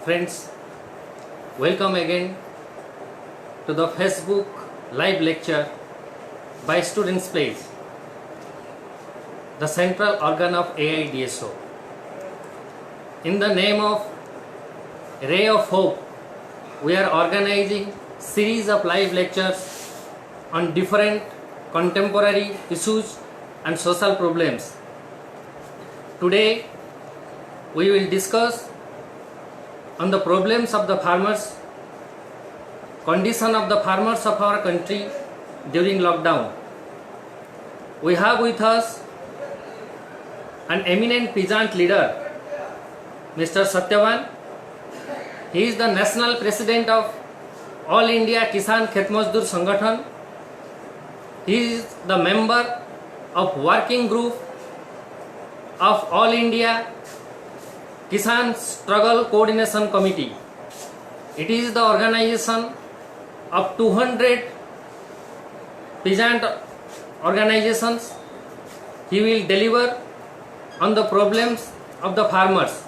Friends, welcome again to the Facebook live lecture by Students Place, the central organ of AIDSO. In the name of Ray of Hope, we are organizing series of live lectures on different contemporary issues and social problems. Today, we will discuss on the problems of the farmers, condition of the farmers of our country during lockdown. We have with us an eminent peasant leader, Mr. Satyavan. He is the national president of All India Kisan Khet Mazdoor Sangathan. He is the member of working group of All India Kisan Struggle Coordination Committee. It is the organization of 200 peasant organizations. He will deliver on the problems of the farmers.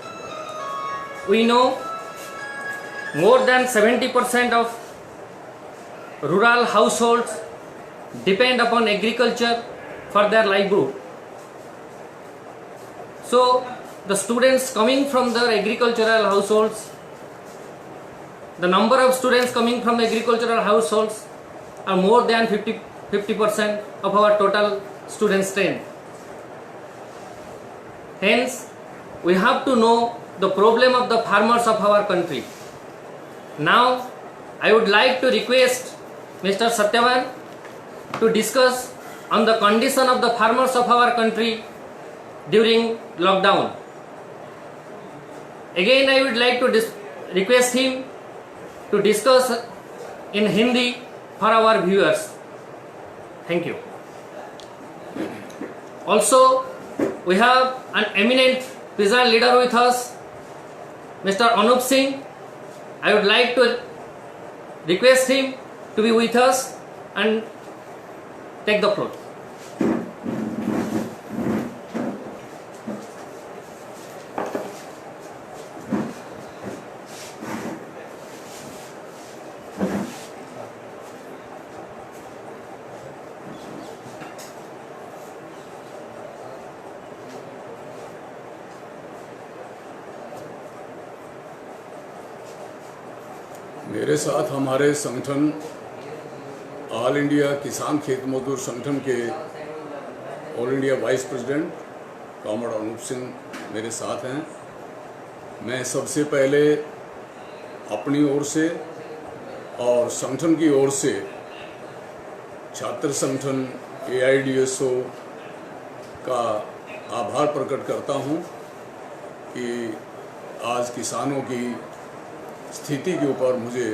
We know more than 70% of rural households depend upon agriculture for their livelihood. So, the students coming from the agricultural households, the number of students coming from agricultural households are more than 50% of our total student strength. Hence, we have to know the problem of the farmers of our country. Now, I would like to request Mr. Satyavan to discuss on the condition of the farmers of our country during lockdown. Again, I would like to request him to discuss in Hindi for our viewers. Thank you. Also, we have an eminent peasant leader with us, Mr. Anup Singh. I would like to request him to be with us and take the floor. मेरे साथ हमारे संगठन all India किसान खेत मजदूर संगठन के all India vice president comrade Anoop Singh मेरे साथ हैं। मैं सबसे पहले अपनी ओर से और संगठन की ओर से छात्र संगठन AIDSO का आभार प्रकट करता हूं कि आज किसानों की स्थिति के ऊपर मुझे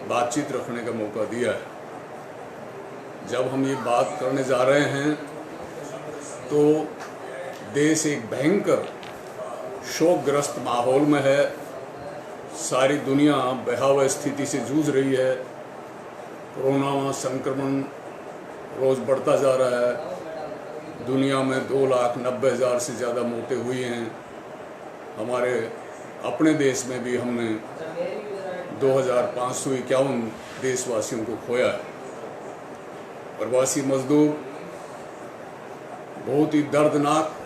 बातचीत रखने का मौका दिया है। जब हम ये बात करने जा रहे हैं तो देश एक भयंकर शोकग्रस्त माहौल में है। सारी दुनिया भयावह स्थिति से जूझ रही है। कोरोना संक्रमण रोज़ बढ़ता जा रहा है। दुनिया में 2,90,000 से ज़्यादा मौतें हुई हैं। हमारे अपने देश में भी हमने 2,551 देशवासियों को खोया है। प्रवासी मजदूर बहुत ही दर्दनाक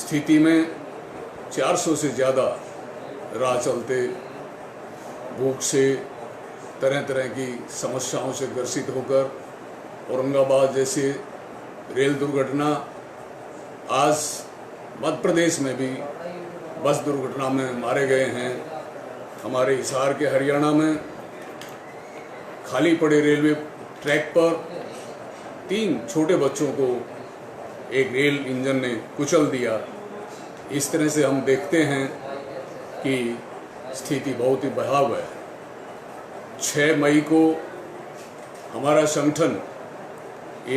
स्थिति में 400 से ज़्यादा राह चलते भूख से तरह तरह की समस्याओं से ग्रसित होकर औरंगाबाद जैसे रेल दुर्घटना, आज मध्य प्रदेश में भी बस दुर्घटना में मारे गए हैं। हमारे हिसार के हरियाणा में खाली पड़े रेलवे ट्रैक पर 3 छोटे बच्चों को एक रेल इंजन ने कुचल दिया। इस तरह से हम देखते हैं कि स्थिति बहुत ही भयावह है। 6 मई को हमारा संगठन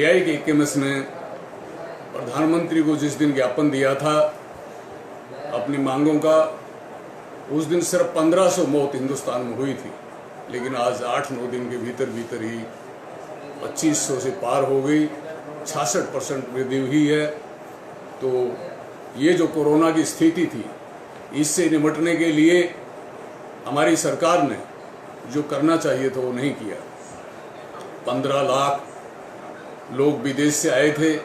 AIKMS ने प्रधानमंत्री को जिस दिन ज्ञापन दिया था अपनी मांगों का, उस दिन सिर्फ 1500 मौत हिंदुस्तान में हुई थी, लेकिन आज 8-9 दिन के भीतर ही 2500 से पार हो गई। 66% वृद्धि हुई है। तो ये जो कोरोना की स्थिति थी, इससे निपटने के लिए हमारी सरकार ने जो करना चाहिए था वो नहीं किया। 15 लाख लोग विदेश से आए थे,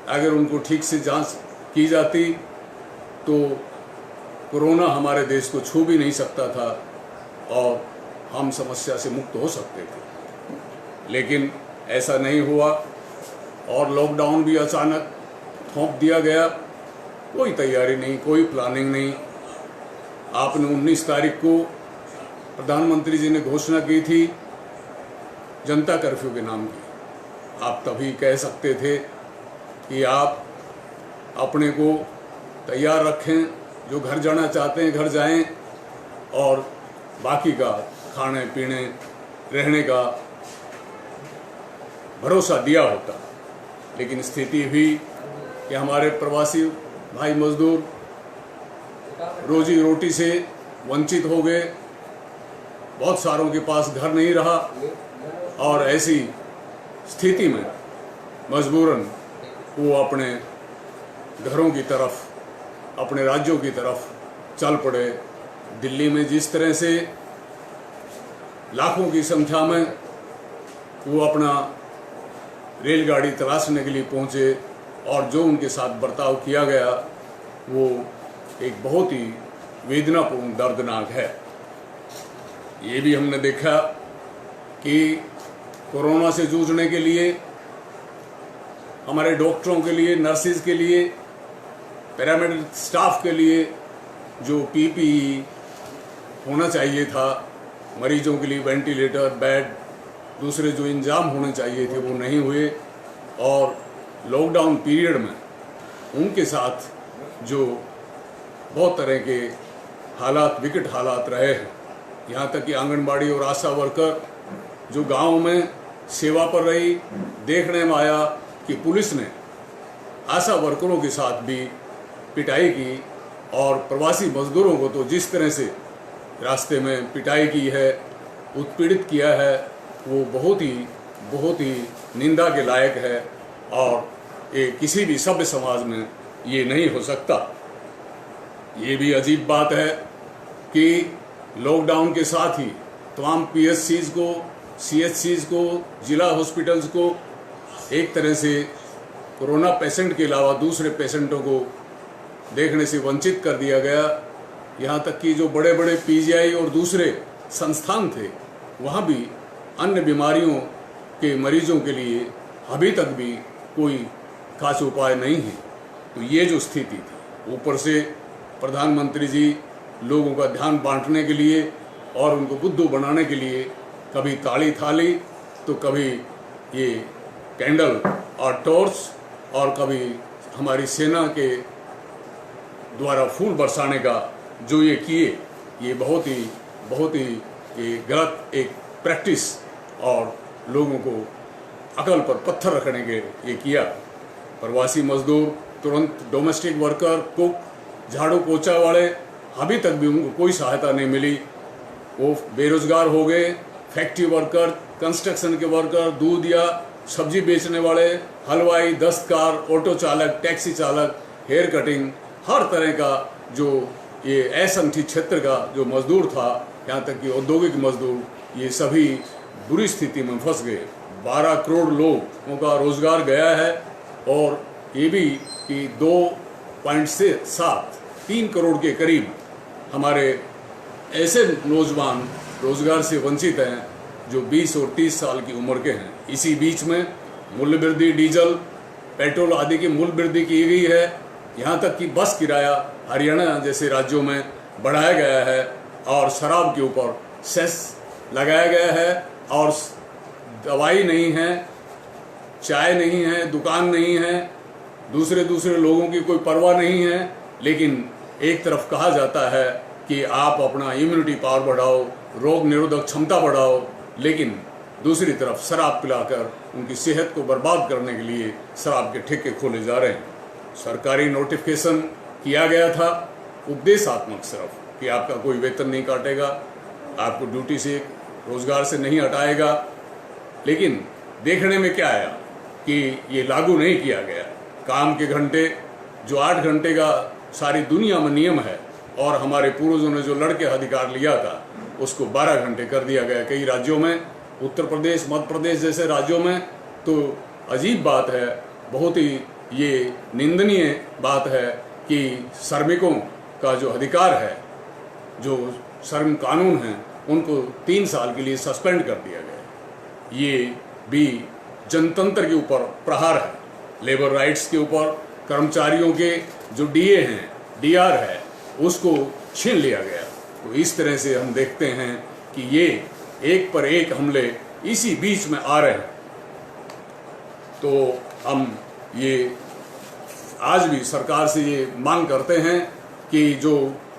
अगर उनको ठीक से जांच की जाती तो कोरोना हमारे देश को छू भी नहीं सकता था और हम समस्या से मुक्त हो सकते थे। लेकिन ऐसा नहीं हुआ और लॉकडाउन भी अचानक थोप दिया गया। कोई तैयारी नहीं, कोई प्लानिंग नहीं। आपने 19 तारीख को प्रधानमंत्री जी ने घोषणा की थी जनता कर्फ्यू के नाम की। आप तभी कह सकते थे कि आप अपने को तैयार रखें, जो घर जाना चाहते हैं घर जाएं और बाकी का खाने पीने रहने का भरोसा दिया होता। लेकिन स्थिति हुई कि हमारे प्रवासी भाई मजदूर रोजी रोटी से वंचित हो गए, बहुत सारों के पास घर नहीं रहा और ऐसी स्थिति में मजबूरन वो अपने घरों की तरफ, अपने राज्यों की तरफ चल पड़े। दिल्ली में जिस तरह से लाखों की संख्या में वो अपना रेलगाड़ी तलाशने के लिए पहुंचे और जो उनके साथ बर्ताव किया गया वो एक बहुत ही वेदनापूर्ण, दर्दनाक है। ये भी हमने देखा कि कोरोना से जूझने के लिए हमारे डॉक्टरों के लिए, नर्सिस के लिए, पैरामेडिकल स्टाफ के लिए जो पीपीई होना चाहिए था, मरीजों के लिए वेंटिलेटर, बेड, दूसरे जो इंतजाम होने चाहिए थे वो नहीं हुए। और लॉकडाउन पीरियड में उनके साथ जो बहुत तरह के हालात, विकट हालात रहे हैं, यहाँ तक कि आंगनबाड़ी और आशा वर्कर जो गांव में सेवा पर रही, देखने में आया कि पुलिस ने आशा वर्करों के साथ भी पिटाई की और प्रवासी मजदूरों को तो जिस तरह से रास्ते में पिटाई की है, उत्पीड़ित किया है, वो बहुत ही निंदा के लायक है और ये किसी भी सभ्य समाज में ये नहीं हो सकता। ये भी अजीब बात है कि लॉकडाउन के साथ ही तमाम पीएचसीज को, सीएचसीज को, जिला हॉस्पिटल्स को एक तरह से कोरोना पेशेंट के अलावा दूसरे पेशेंटों को देखने से वंचित कर दिया गया। यहाँ तक कि जो बड़े बड़े पीजीआई और दूसरे संस्थान थे, वहाँ भी अन्य बीमारियों के मरीजों के लिए अभी तक भी कोई खास उपाय नहीं है। तो ये जो स्थिति थी, ऊपर से प्रधानमंत्री जी लोगों का ध्यान बांटने के लिए और उनको बुद्धू बनाने के लिए कभी ताली थाली तो कभी ये कैंडल और टॉर्च और कभी हमारी सेना के द्वारा फूल बरसाने का जो ये किए, ये बहुत ही ये गलत एक प्रैक्टिस और लोगों को अकल पर पत्थर रखने के ये किया। प्रवासी मजदूर तुरंत डोमेस्टिक वर्कर, कुक, झाड़ू पोछा वाले, अभी तक भी उनको कोई सहायता नहीं मिली। वो बेरोजगार हो गए। फैक्ट्री वर्कर, कंस्ट्रक्शन के वर्कर, दूध या सब्जी बेचने वाले, हलवाई, दस्तकार, ऑटो चालक, टैक्सी चालक, हेयर कटिंग, हर तरह का जो ये असंगठित क्षेत्र का जो मजदूर था, यहाँ तक कि औद्योगिक मजदूर, ये सभी बुरी स्थिति में फंस गए। 12 करोड़ लोगों का रोजगार गया है और ये भी कि 2.3 करोड़ के करीब हमारे ऐसे नौजवान रोजगार से वंचित हैं जो 20 और 30 साल की उम्र के हैं। इसी बीच में मूल्य वृद्धि, डीजल, पेट्रोल आदि की मूल्य वृद्धि की गई है। यहाँ तक कि बस किराया हरियाणा जैसे राज्यों में बढ़ाया गया है और शराब के ऊपर सेस लगाया गया है और दवाई नहीं है, चाय नहीं है, दुकान नहीं है, दूसरे लोगों की कोई परवाह नहीं है। लेकिन एक तरफ कहा जाता है कि आप अपना इम्यूनिटी पावर बढ़ाओ, रोग निरोधक क्षमता बढ़ाओ, लेकिन दूसरी तरफ शराब पिलाकर उनकी सेहत को बर्बाद करने के लिए शराब के ठेके खोले जा रहे हैं। सरकारी नोटिफिकेशन किया गया था उपदेशात्मक सिर्फ कि आपका कोई वेतन नहीं काटेगा, आपको ड्यूटी से, रोजगार से नहीं हटाएगा। लेकिन देखने में क्या आया कि ये लागू नहीं किया गया। काम के घंटे जो 8 घंटे का सारी दुनिया में नियम है, और हमारे पूर्वजों ने जो लड़के अधिकार लिया था उसको 12 घंटे कर दिया गया। कई राज्यों में, उत्तर प्रदेश, मध्य प्रदेश जैसे राज्यों में तो अजीब बात है, बहुत ही ये निंदनीय बात है कि श्रमिकों का जो अधिकार है, जो श्रम कानून है, उनको 3 साल के लिए सस्पेंड कर दिया गया। ये भी जनतंत्र के ऊपर प्रहार है, लेबर राइट्स के ऊपर। कर्मचारियों के जो डीए हैं, डीआर है, उसको छीन लिया गया। तो इस तरह से हम देखते हैं कि ये एक पर एक हमले इसी बीच में आ रहे हैं। तो हम ये आज भी सरकार से ये मांग करते हैं कि जो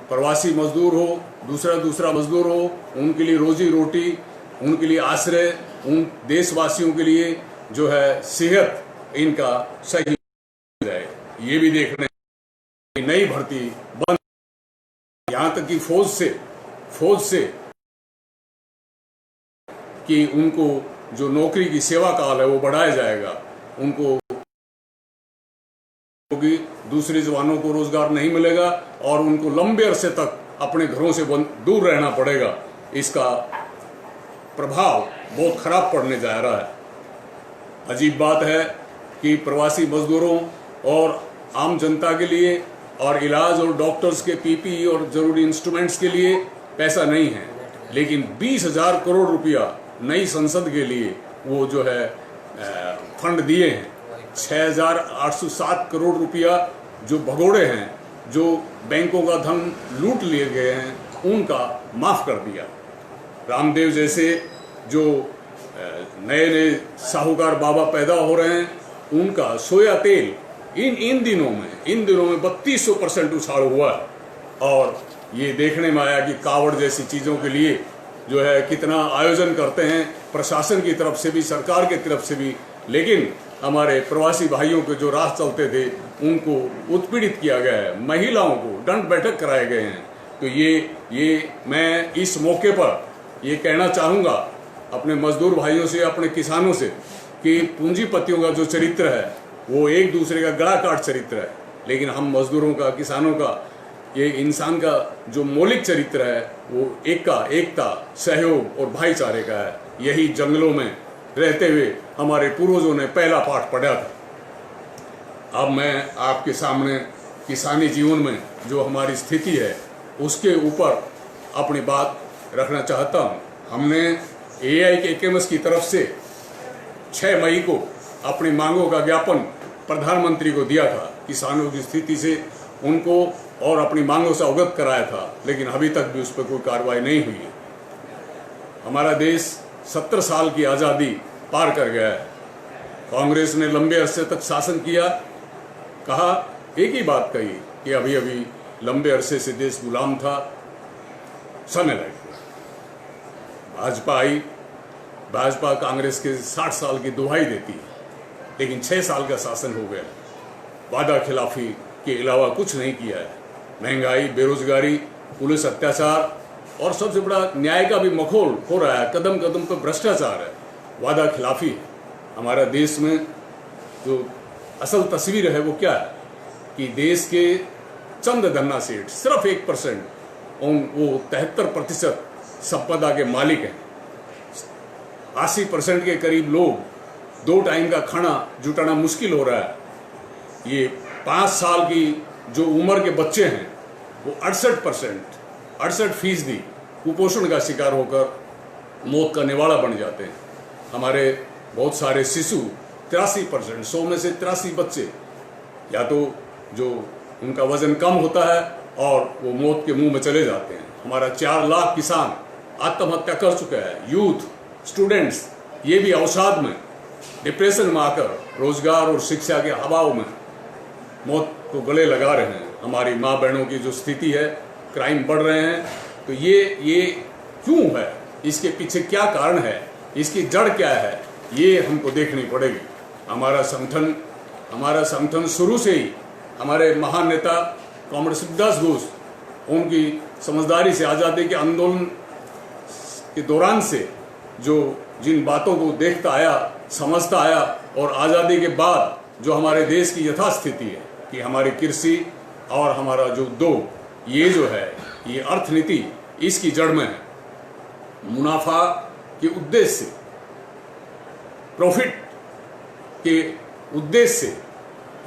प्रवासी मजदूर हो, दूसरा मजदूर हो, उनके लिए रोजी रोटी, उनके लिए आश्रय, उन देशवासियों के लिए जो है सेहत, इनका सही जाए। ये भी देखना है कि नई भर्ती बंद, यहाँ तक कि फौज से कि उनको जो नौकरी की सेवा काल है वो बढ़ाया जाएगा। उनको क्योंकि दूसरे जवानों को रोजगार नहीं मिलेगा और उनको लंबे अरसे तक अपने घरों से दूर रहना पड़ेगा। इसका प्रभाव बहुत खराब पड़ने जा रहा है। अजीब बात है कि प्रवासी मजदूरों और आम जनता के लिए और इलाज और डॉक्टर्स के पीपीई और जरूरी इंस्ट्रूमेंट्स के लिए पैसा नहीं है, लेकिन 20,000 करोड़ रुपया नई संसद के लिए वो जो है फंड दिए हैं। 6,807 करोड़ रुपया जो भगोड़े हैं, जो बैंकों का धन लूट लिए गए हैं, उनका माफ कर दिया। रामदेव जैसे जो नए साहूकार बाबा पैदा हो रहे हैं, उनका सोया तेल इन दिनों में 3200% उछाल हुआ है। और ये देखने में आया कि कावड़ जैसी चीज़ों के लिए जो है कितना आयोजन करते हैं प्रशासन की तरफ से भी, सरकार की तरफ से भी, लेकिन हमारे प्रवासी भाइयों के जो राह चलते थे उनको उत्पीड़ित किया गया है, महिलाओं को दंड बैठक कराए गए हैं। तो ये मैं इस मौके पर ये कहना चाहूँगा अपने मजदूर भाइयों से, अपने किसानों से कि पूंजीपतियों का जो चरित्र है वो एक दूसरे का गला काट चरित्र है, लेकिन हम मजदूरों का, किसानों का, ये इंसान का जो मौलिक चरित्र है वो एकता, सहयोग और भाईचारे का है। यही जंगलों में रहते हुए हमारे पूर्वजों ने पहला पाठ पढ़ा था। अब मैं आपके सामने किसानी जीवन में जो हमारी स्थिति है उसके ऊपर अपनी बात रखना चाहता हूँ। हमने AIKMS की तरफ से 6 मई को अपनी मांगों का ज्ञापन प्रधानमंत्री को दिया था, किसानों की स्थिति से उनको और अपनी मांगों से अवगत कराया था, लेकिन अभी तक भी उस पर कोई कार्रवाई नहीं हुई है। हमारा देश 70 साल की आज़ादी पार कर गया है। कांग्रेस ने लंबे अरसे तक शासन किया, कहा एक ही बात कही कि अभी अभी लंबे अरसे से देश गुलाम था, समय लग गया। भाजपा आई, भाजपा कांग्रेस के 60 साल की दुहाई देती है, लेकिन 6 साल का शासन हो गया। वादा खिलाफी के अलावा कुछ नहीं किया है। महंगाई, बेरोजगारी, पुलिस अत्याचार और सबसे बड़ा न्याय का भी मखौल हो रहा है। कदम कदम पर भ्रष्टाचार है, वादा खिलाफी है। हमारा देश में जो असल तस्वीर है वो क्या है कि देश के चंद धन्ना सेठ सिर्फ 1% वो 73% संपदा के मालिक हैं। 80% के करीब लोग 2 टाइम का खाना जुटाना मुश्किल हो रहा है। ये 5 साल की जो उम्र के बच्चे हैं वो 68% कुपोषण का शिकार होकर मौत का निवाला बन जाते हैं। हमारे बहुत सारे शिशु 83%, 100 में से 83 बच्चे या तो जो उनका वजन कम होता है और वो मौत के मुंह में चले जाते हैं। हमारा 4 लाख किसान आत्महत्या कर चुका है। यूथ, स्टूडेंट्स ये भी अवसाद में, डिप्रेशन में आकर रोजगार और शिक्षा के अभाव में मौत को गले लगा रहे हैं। हमारी माँ बहनों की जो स्थिति है, क्राइम बढ़ रहे हैं। तो ये क्यों है, इसके पीछे क्या कारण है, इसकी जड़ क्या है, ये हमको देखनी पड़ेगी। हमारा संगठन शुरू से ही हमारे महान नेता कॉमरेड शिवदास घोष, उनकी समझदारी से आज़ादी के आंदोलन के दौरान से जो जिन बातों को देखता आया, समझता आया, और आज़ादी के बाद जो हमारे देश की यथास्थिति है कि हमारी कृषि और हमारा जो उद्योग, ये जो है ये अर्थनीति इसकी जड़ में है। मुनाफा के उद्देश्य से, प्रॉफिट के उद्देश्य से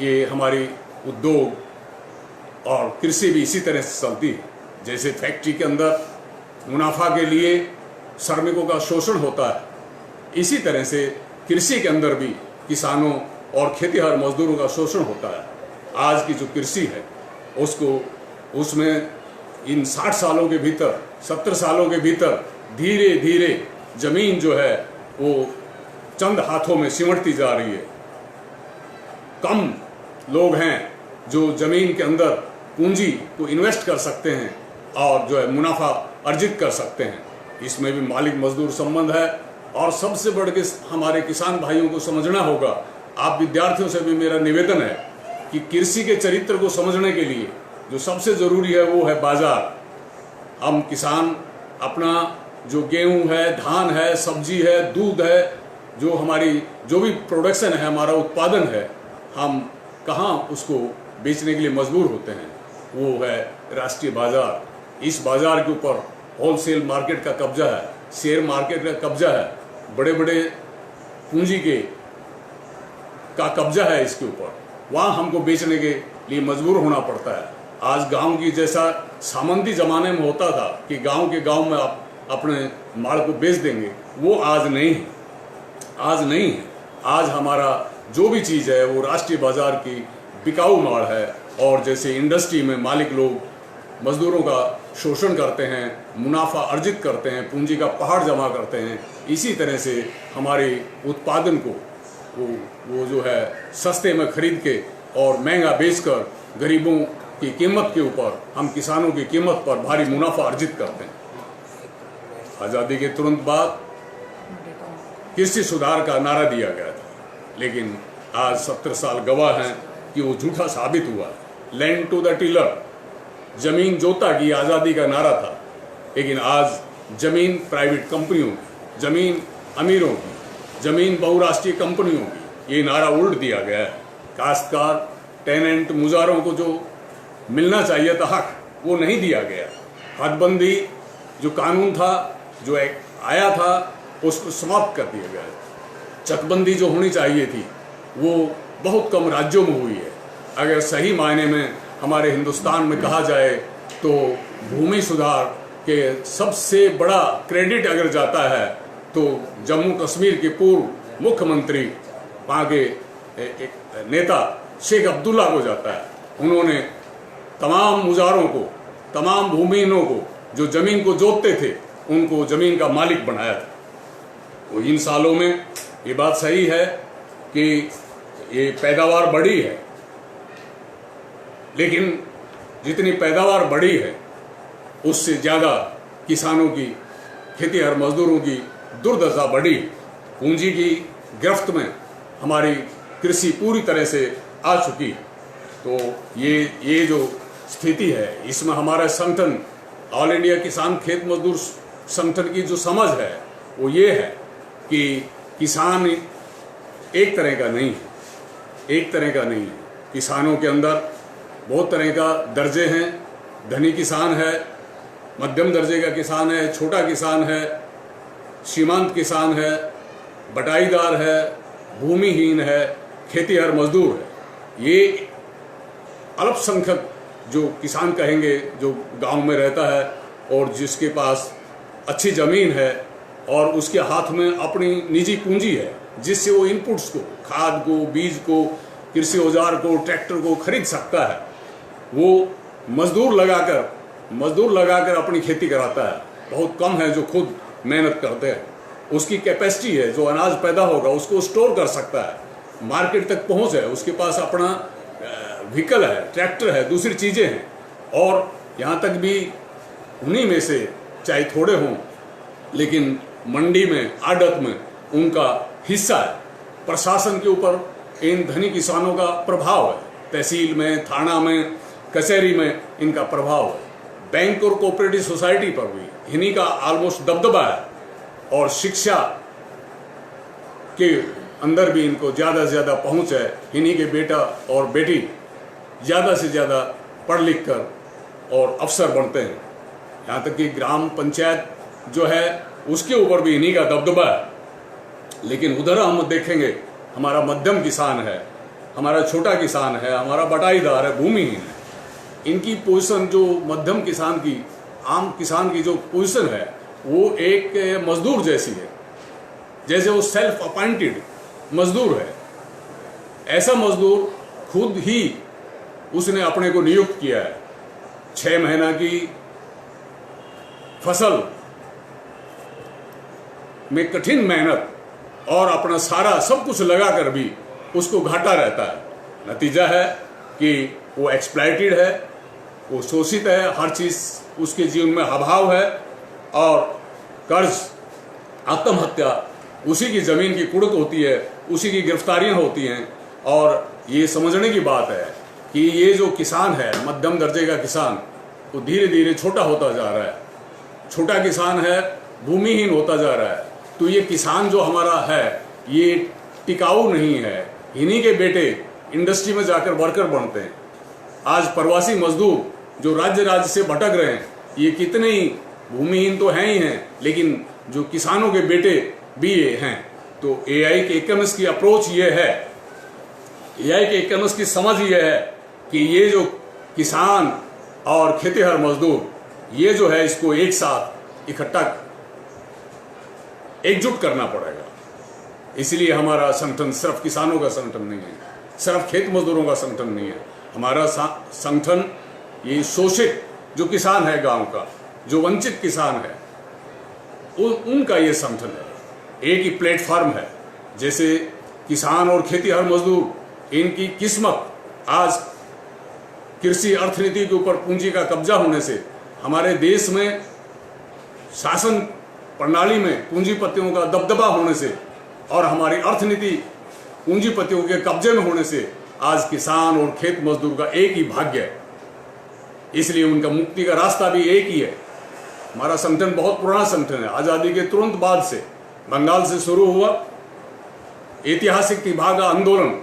ये हमारी उद्योग और कृषि भी इसी तरह से चलती है। जैसे फैक्ट्री के अंदर मुनाफा के लिए श्रमिकों का शोषण होता है, इसी तरह से कृषि के अंदर भी किसानों और खेतीहर मजदूरों का शोषण होता है। आज की जो कृषि है उसमें इन 60 सालों के भीतर, 70 सालों के भीतर धीरे धीरे जमीन जो है वो चंद हाथों में सिमटती जा रही है। कम लोग हैं जो जमीन के अंदर पूंजी को इन्वेस्ट कर सकते हैं और जो है मुनाफा अर्जित कर सकते हैं। इसमें भी मालिक मजदूर संबंध है। और सबसे बढ़ के हमारे किसान भाइयों को समझना होगा, आप विद्यार्थियों से भी मेरा निवेदन है कि कृषि के चरित्र को समझने के लिए जो सबसे जरूरी है वो है बाजार। हम किसान अपना जो गेहूं है, धान है, सब्जी है, दूध है, जो भी प्रोडक्शन है, हमारा उत्पादन है, हम कहाँ उसको बेचने के लिए मजबूर होते हैं, वो है राष्ट्रीय बाजार। इस बाजार के ऊपर होलसेल मार्केट का कब्जा है, शेयर मार्केट का कब्जा है, बड़े बड़े पूंजी का कब्जा है इसके ऊपर। वहाँ हमको बेचने के लिए मजबूर होना पड़ता है। आज गांव की जैसा सामंती जमाने में होता था कि गांव के गांव में आप अपने माल को बेच देंगे, वो आज नहीं है। आज नहीं है। आज हमारा जो भी चीज़ है वो राष्ट्रीय बाजार की बिकाऊ माल है। और जैसे इंडस्ट्री में मालिक लोग मजदूरों का शोषण करते हैं, मुनाफा अर्जित करते हैं, पूंजी का पहाड़ जमा करते हैं, इसी तरह से हमारे उत्पादन को वो जो है सस्ते में खरीद के और महंगा बेचकर गरीबों की कीमत के ऊपर, हम किसानों की कीमत पर भारी मुनाफा अर्जित करते हैं। आज़ादी के तुरंत बाद कृषि सुधार का नारा दिया गया था, लेकिन आज 70 साल गवाह हैं कि वो झूठा साबित हुआ। लैंड टू द टिलर, जमीन जोता की आज़ादी का नारा था, लेकिन आज जमीन प्राइवेट कंपनियों की, जमीन अमीरों की, जमीन बहुराष्ट्रीय कंपनियों की, ये नारा उल्ट दिया गया है। काश्तकार, टेनेंट, मुजारों को जो मिलना चाहिए था हक, वो नहीं दिया गया। हदबंदी जो कानून था, जो एक आया था, उसको समाप्त कर दिया गया। चकबंदी जो होनी चाहिए थी वो बहुत कम राज्यों में हुई है। अगर सही मायने में हमारे हिंदुस्तान में कहा जाए तो भूमि सुधार के सबसे बड़ा क्रेडिट अगर जाता है तो जम्मू कश्मीर के पूर्व मुख्यमंत्री, वहाँ के एक नेता शेख अब्दुल्ला को जाता है। उन्होंने तमाम मुजारों को, तमाम भूमिहीनों को जो जमीन को जोतते थे, उनको जमीन का मालिक बनाया था। तो इन सालों में ये बात सही है कि ये पैदावार बढ़ी है, लेकिन जितनी पैदावार बढ़ी है उससे ज़्यादा किसानों की, खेतीहर मजदूरों की दुर्दशा बढ़ी। पूंजी की गिरफ्त में हमारी कृषि पूरी तरह से आ चुकी। तो ये जो स्थिति है, इसमें हमारा संगठन, ऑल इंडिया किसान खेत मजदूर संगठन की जो समझ है वो ये है कि किसान एक तरह का नहीं है, एक तरह का नहीं है। किसानों के अंदर बहुत तरह का दर्जे हैं। धनी किसान है, मध्यम दर्जे का किसान है, छोटा किसान है, सीमांत किसान है, बटाईदार है, भूमिहीन है, खेतीहर मजदूर है। ये अल्पसंख्यक जो किसान कहेंगे, जो गांव में रहता है और जिसके पास अच्छी ज़मीन है और उसके हाथ में अपनी निजी पूंजी है, जिससे वो इनपुट्स को, खाद को, बीज को, कृषि औजार को, ट्रैक्टर को खरीद सकता है, वो मजदूर लगाकर अपनी खेती कराता है। बहुत कम है जो खुद मेहनत करते हैं। उसकी कैपेसिटी है, जो अनाज पैदा होगा उसको स्टोर कर सकता है, मार्केट तक पहुंच है, उसके पास अपना व्हीकल है, ट्रैक्टर है, दूसरी चीज़ें हैं। और यहाँ तक भी उन्हीं में से चाहे थोड़े हों, लेकिन मंडी में, आड़त में उनका हिस्सा है। प्रशासन के ऊपर इन धनी किसानों का प्रभाव है, तहसील में, थाना में, कचहरी में इनका प्रभाव है। बैंक और कोऑपरेटिव सोसाइटी पर भी इन्हीं का ऑलमोस्ट दबदबा है। और शिक्षा के अंदर भी इनको ज़्यादा से ज़्यादा पहुँच है। इन्हीं के बेटा और बेटी ज़्यादा से ज़्यादा पढ़ लिख कर और अफसर बनते हैं। यहाँ तक कि ग्राम पंचायत जो है उसके ऊपर भी इन्हीं का दबदबा है। लेकिन उधर हम देखेंगे, हमारा मध्यम किसान है, हमारा छोटा किसान है, हमारा बटाईदार है, भूमिहीन है, इनकी पोजीशन जो मध्यम किसान की, आम किसान की जो पोजीशन है वो एक मजदूर जैसी है, जैसे वो सेल्फ अपॉइंटेड मजदूर है। ऐसा मजदूर खुद ही उसने अपने को नियुक्त किया है। 6 महीना की फसल में कठिन मेहनत और अपना सारा सब कुछ लगाकर भी उसको घाटा रहता है। नतीजा है कि वो एक्सप्लॉइटेड है, वो शोषित है, हर चीज उसके जीवन में अभाव है और कर्ज, आत्महत्या, उसी की जमीन की कुड़क होती है, उसी की गिरफ्तारियां होती हैं। और ये समझने की बात है कि ये जो किसान है, मध्यम दर्जे का किसान, वो धीरे धीरे छोटा होता जा रहा है। छोटा किसान है, भूमिहीन होता जा रहा है। तो ये किसान जो हमारा है ये टिकाऊ नहीं है। इन्हीं के बेटे इंडस्ट्री में जाकर वर्कर बनते हैं। आज प्रवासी मजदूर जो राज्य से भटक रहे हैं, ये कितने ही भूमिहीन तो हैं ही हैं, लेकिन जो किसानों के बेटे भी ये हैं। तो एआई के इकोनॉमिक्स की अप्रोच ये है, एआई के इकोनॉमिक्स की समझ ये है कि ये जो किसान और खेतीहर मजदूर, ये जो है इसको एक साथ इकट्ठा एकजुट करना पड़ेगा। इसलिए हमारा संगठन सिर्फ किसानों का संगठन नहीं है, सिर्फ खेत मजदूरों का संगठन नहीं है। हमारा संगठन ये शोषित जो किसान है गांव का, जो वंचित किसान है, उनका ये संगठन है। एक ही प्लेटफॉर्म है। जैसे किसान और खेतीहर मजदूर, इनकी किस्मत आज कृषि अर्थनीति के ऊपर पूंजी का कब्जा होने से, हमारे देश में शासन प्रणाली में पूंजीपतियों का दबदबा होने से और हमारी अर्थनीति पूंजीपतियों के कब्जे में होने से आज किसान और खेत मजदूर का एक ही भाग्य है। इसलिए उनका मुक्ति का रास्ता भी एक ही है। हमारा संगठन बहुत पुराना संगठन है। आजादी के तुरंत बाद से बंगाल से शुरू हुआ ऐतिहासिक विभाग आंदोलन,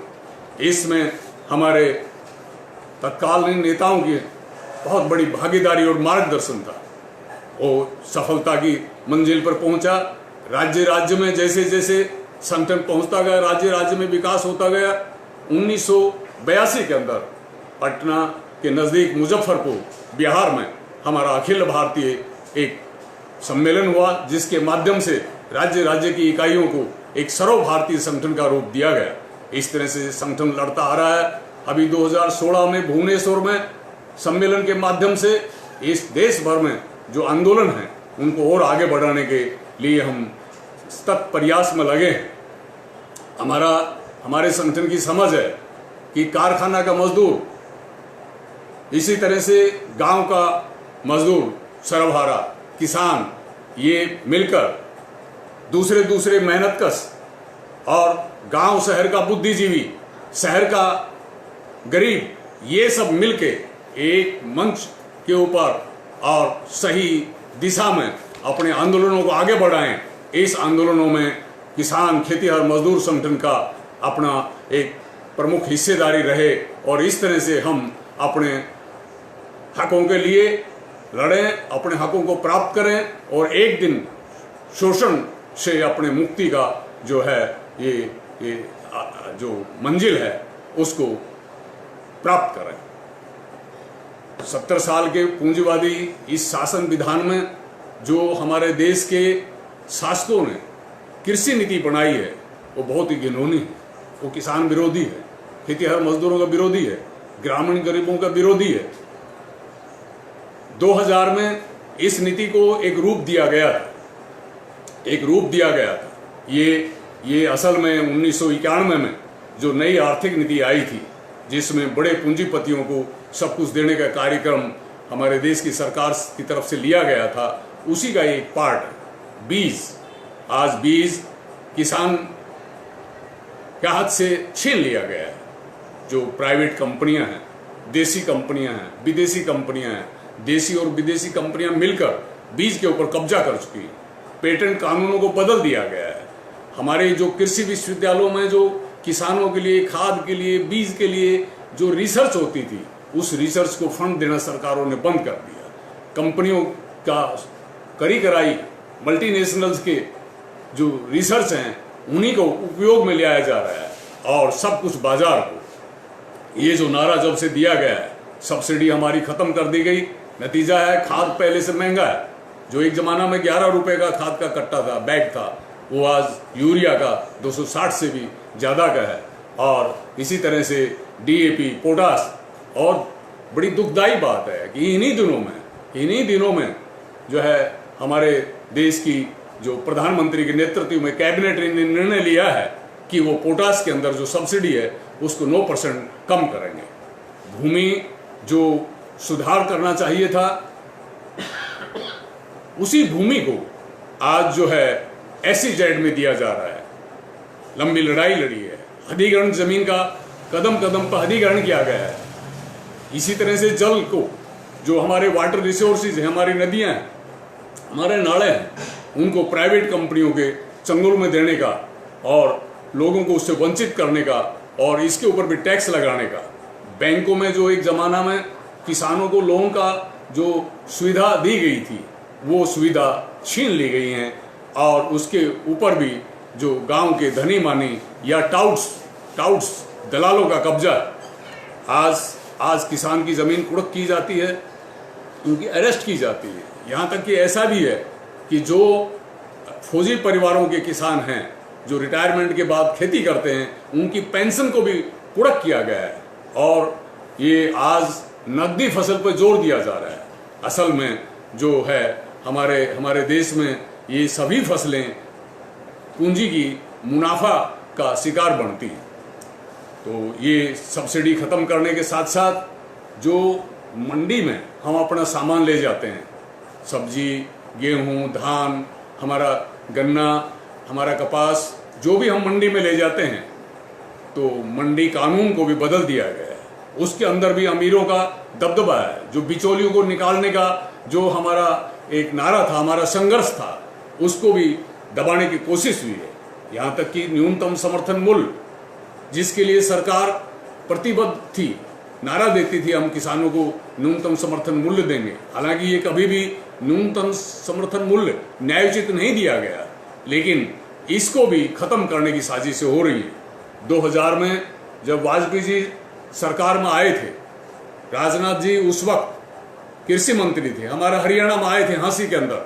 इसमें हमारे तत्कालीन नेताओं की बहुत बड़ी भागीदारी और मार्गदर्शन था। वो सफलता की मंजिल पर पहुंचा। राज्य राज्य में जैसे जैसे संगठन पहुंचता गया, राज्य राज्य में विकास होता गया। 1982 के अंदर पटना के नज़दीक मुजफ्फरपुर बिहार में हमारा अखिल भारतीय एक सम्मेलन हुआ, जिसके माध्यम से राज्य राज्य की इकाइयों को एक सर्व भारतीय संगठन का रूप दिया गया। इस तरह से संगठन लड़ता आ रहा है। अभी 2016 में भुवनेश्वर में सम्मेलन के माध्यम से इस देश भर में जो आंदोलन है उनको और आगे बढ़ाने के लिए हम सतत प्रयास में लगे हैं। हमारे संगठन की समझ है कि कारखाना का मजदूर, इसी तरह से गांव का मजदूर, सरबहारा, किसान, ये मिलकर दूसरे मेहनतकश और गांव शहर का बुद्धिजीवी, शहर का गरीब, ये सब मिलके एक मंच के ऊपर और सही दिशा में अपने आंदोलनों को आगे बढ़ाएं। इस आंदोलनों में किसान खेतीहर मजदूर संगठन का अपना एक प्रमुख हिस्सेदारी रहे और इस तरह से हम अपने हकों के लिए लड़ें, अपने हकों को प्राप्त करें और एक दिन शोषण से अपने मुक्ति का जो है ये जो मंजिल है उसको प्राप्त करें। 70 साल के पूंजीवादी इस शासन विधान में जो हमारे देश के शासकों ने कृषि नीति बनाई है वो बहुत ही घिनौनी है। वो किसान विरोधी है, खेतीहर मजदूरों का विरोधी है, ग्रामीण गरीबों का विरोधी है। 2000 में इस नीति को एक रूप दिया गया था। ये असल में 1991 में जो नई आर्थिक नीति आई थी, जिसमें बड़े पूंजीपतियों को सब कुछ देने का कार्यक्रम हमारे देश की सरकार की तरफ से लिया गया था, उसी का एक पार्ट है बीज। आज बीज किसान के हाथ से छीन लिया गया है। जो प्राइवेट कंपनियां हैं, देसी कंपनियां हैं, विदेशी कंपनियां हैं, देसी और विदेशी कंपनियां मिलकर बीज के ऊपर कब्जा कर चुकी हैं। पेटेंट कानूनों को बदल दिया गया है। हमारे जो कृषि विश्वविद्यालयों में जो किसानों के लिए, खाद के लिए, बीज के लिए जो रिसर्च होती थी, उस रिसर्च को फंड देना सरकारों ने बंद कर दिया। कंपनियों का करी कराई मल्टीनेशनल्स के जो रिसर्च हैं उन्हीं को उपयोग में लिया जा रहा है और सब कुछ बाजार को। ये जो नारा जब से दिया गया है, सब्सिडी हमारी खत्म कर दी गई, नतीजा है खाद पहले से महंगा है। जो एक जमाना में 11 रुपए का खाद का कट्टा था, बैग था, वो आज यूरिया का 260 से भी ज़्यादा का है। और इसी तरह से DAP, पोटास। और बड़ी दुखदाई बात है कि इन्हीं दिनों में जो है हमारे देश की जो प्रधानमंत्री के नेतृत्व में कैबिनेट ने निर्णय लिया है कि वो पोटास के अंदर जो सब्सिडी है उसको 9% कम करेंगे। भूमि जो सुधार करना चाहिए था, उसी भूमि को आज जो है SEZ में दिया जा रहा है। लंबी लड़ाई लड़ी है, अधिग्रहण जमीन का कदम कदम पर अधिग्रहण किया गया है। इसी तरह से जल को, जो हमारे वाटर रिसोर्सेज हैं, हमारी नदियां हैं, हमारे नाले हैं, उनको प्राइवेट कंपनियों के चंगुल में देने का और लोगों को उससे वंचित करने का और इसके ऊपर भी टैक्स लगाने का। बैंकों में जो एक जमाना में किसानों को लोन का जो सुविधा दी गई थी, वो सुविधा छीन ली गई हैं और उसके ऊपर भी जो गांव के धनी मानी या टाउट्स दलालों का कब्जा है। आज किसान की जमीन कुड़क की जाती है, उनकी अरेस्ट की जाती है। यहाँ तक कि ऐसा भी है कि जो फौजी परिवारों के किसान हैं, जो रिटायरमेंट के बाद खेती करते हैं, उनकी पेंशन को भी कुड़क किया गया है। और ये आज नकदी फसल पर जोर दिया जा रहा है। असल में जो है हमारे देश में ये सभी फसलें पूंजी की मुनाफा का शिकार बनती हैं। तो ये सब्सिडी खत्म करने के साथ साथ जो मंडी में हम अपना सामान ले जाते हैं, सब्जी, गेहूं, धान, हमारा गन्ना, हमारा कपास, जो भी हम मंडी में ले जाते हैं, तो मंडी कानून को भी बदल दिया गया है। उसके अंदर भी अमीरों का दबदबा है। जो बिचौलियों को निकालने का जो हमारा एक नारा था, हमारा संघर्ष था, उसको भी दबाने की कोशिश हुई है। यहाँ तक कि न्यूनतम समर्थन मूल्य, जिसके लिए सरकार प्रतिबद्ध थी, नारा देती थी हम किसानों को न्यूनतम समर्थन मूल्य देंगे। हालांकि ये कभी भी न्यूनतम समर्थन मूल्य न्यायोचित नहीं दिया गया, लेकिन इसको भी खत्म करने की साजिश हो रही है। 2000 में जब वाजपेयी जी सरकार में आए थे, राजनाथ जी उस वक्त कृषि मंत्री थे, हमारा हरियाणा में आए थे हाँसी के अंदर।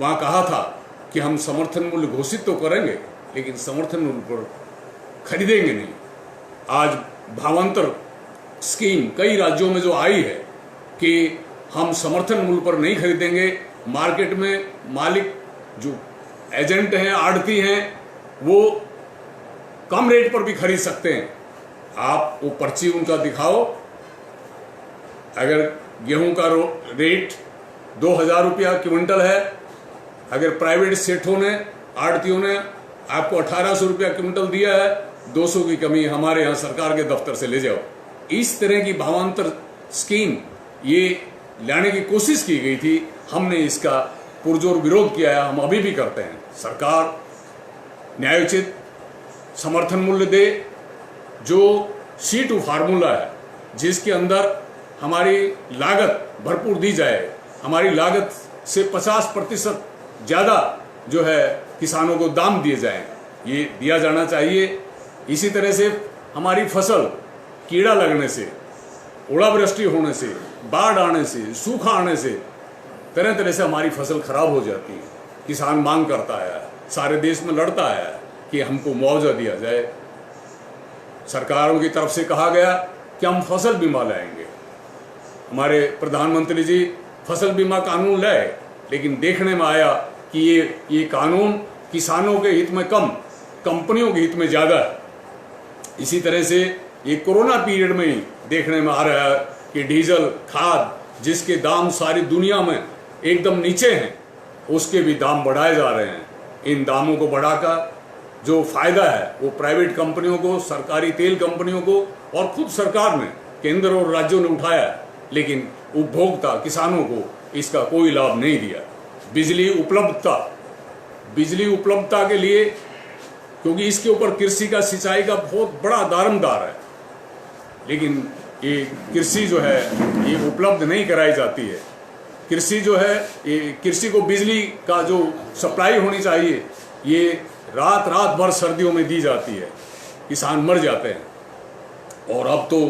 वहाँ कहा था कि हम समर्थन मूल्य घोषित तो करेंगे, लेकिन समर्थन मूल्य पर खरीदेंगे नहीं। आज भावांतर स्कीम कई राज्यों में जो आई है कि हम समर्थन मूल्य पर नहीं खरीदेंगे, मार्केट में मालिक जो एजेंट हैं, आड़ती हैं, वो कम रेट पर भी खरीद सकते हैं। आप वो पर्ची उनका दिखाओ, अगर गेहूं का रेट 2000 रुपया क्विंटल है, अगर प्राइवेट सेठों ने, आड़तियों ने आपको 1800 रुपया क्विंटल दिया है, 200 की कमी हमारे यहाँ सरकार के दफ्तर से ले जाओ। इस तरह की भावांतर स्कीम ये लाने की कोशिश की गई थी। हमने इसका पुरजोर विरोध किया है, हम अभी भी करते हैं। सरकार न्यायोचित समर्थन मूल्य दे, जो C2 फार्मूला है, जिसके अंदर हमारी लागत भरपूर दी जाए, हमारी लागत से 50% ज़्यादा जो है किसानों को दाम दिए जाएं, ये दिया जाना चाहिए। इसी तरह से हमारी फसल कीड़ा लगने से, ओलावृष्टि होने से, बाढ़ आने से, सूखा आने से, तरह तरह से हमारी फसल खराब हो जाती है। किसान मांग करता है, सारे देश में लड़ता है कि हमको मुआवजा दिया जाए। सरकारों की तरफ से कहा गया कि हम फसल बीमा लाएंगे। हमारे प्रधानमंत्री जी फसल बीमा कानून लाए, लेकिन देखने में आया कि ये कानून किसानों के हित में कम, कंपनियों के हित में ज़्यादा है। इसी तरह से ये कोरोना पीरियड में ही देखने में आ रहा है कि डीजल, खाद, जिसके दाम सारी दुनिया में एकदम नीचे हैं, उसके भी दाम बढ़ाए जा रहे हैं। इन दामों को बढ़ाकर जो फायदा है वो प्राइवेट कंपनियों को, सरकारी तेल कंपनियों को और खुद सरकार ने, केंद्र और राज्यों ने उठाया है, लेकिन उपभोक्ता किसानों को इसका कोई लाभ नहीं दिया। बिजली उपलब्धता के लिए, क्योंकि इसके ऊपर कृषि का, सिंचाई का बहुत बड़ा दारोमदार है, लेकिन ये कृषि जो है ये उपलब्ध नहीं कराई जाती है। कृषि जो है ये कृषि को बिजली का जो सप्लाई होनी चाहिए ये रात भर सर्दियों में दी जाती है, किसान मर जाते हैं। और अब तो